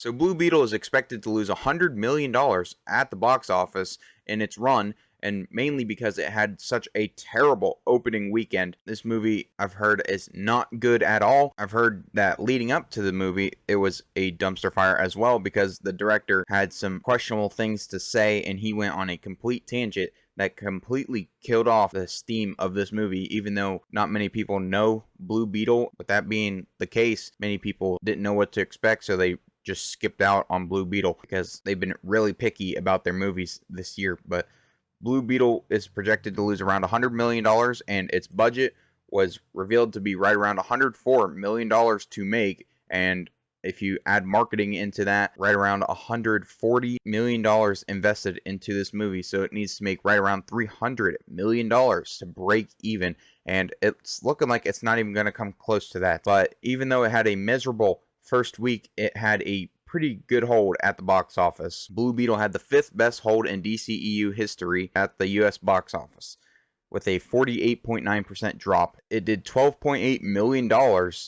So Blue Beetle is expected to lose $100 million at the box office in its run, and mainly because it had such a terrible opening weekend. This movie, I've heard, is not good at all. I've heard that leading up to the movie, it was a dumpster fire as well because the director had some questionable things to say and he went on a complete tangent that completely killed off the steam of this movie, even though not many people know Blue Beetle. With that being the case, many people didn't know what to expect, so they just skipped out on Blue Beetle because they've been really picky about their movies this year. But Blue Beetle is projected to lose around $100 million, and its budget was revealed to be right around $104 million to make. And if you add marketing into that, right around $140 million invested into this movie. So it needs to make right around $300 million to break even. And it's looking like it's not even going to come close to that. But even though it had a miserable first week, it had a pretty good hold at the box office. Blue Beetle had the 5th best hold in DCEU history at the US box office, with a 48.9% drop. It did $12.8 million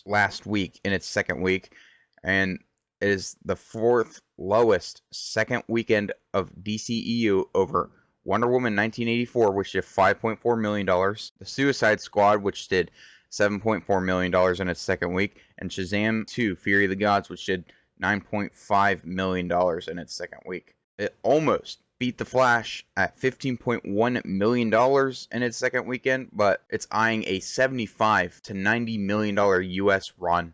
last week in its second week, and it is the 4th lowest second weekend of DCEU over Wonder Woman 1984, which did $5.4 million, The Suicide Squad, which did $7.4 million in its second week, and Shazam 2, Fury of the Gods, which did $9.5 million in its second week. It almost beat The Flash at $15.1 million in its second weekend, but it's eyeing a $75 to $90 million US run.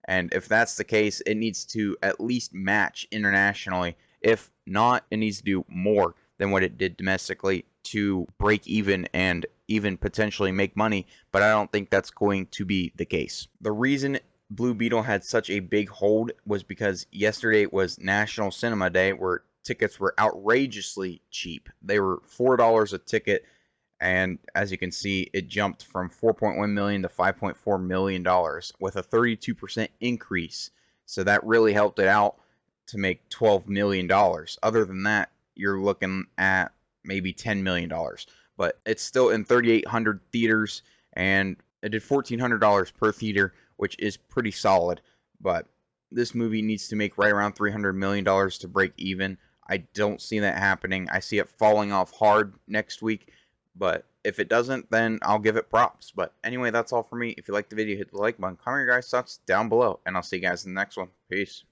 And if that's the case, it needs to at least match internationally. If not, it needs to do more than what it did domestically to break even and even potentially make money, but I don't think that's going to be the case. The reason Blue Beetle had such a big hold was because yesterday was National Cinema Day, where tickets were outrageously cheap. They were $4 a ticket, and as you can see, it jumped from $4.1 million to $5.4 million with a 32% increase. So that really helped it out to make $12 million. Other than that, you're looking at maybe $10 million. But it's still in 3,800 theaters, and it did $1,400 per theater, which is pretty solid. But this movie needs to make right around $300 million to break even. I don't see that happening. I see it falling off hard next week. But if it doesn't, then I'll give it props. But anyway, that's all for me. If you liked the video, hit the like button. Comment your guys' thoughts down below. And I'll see you guys in the next one. Peace.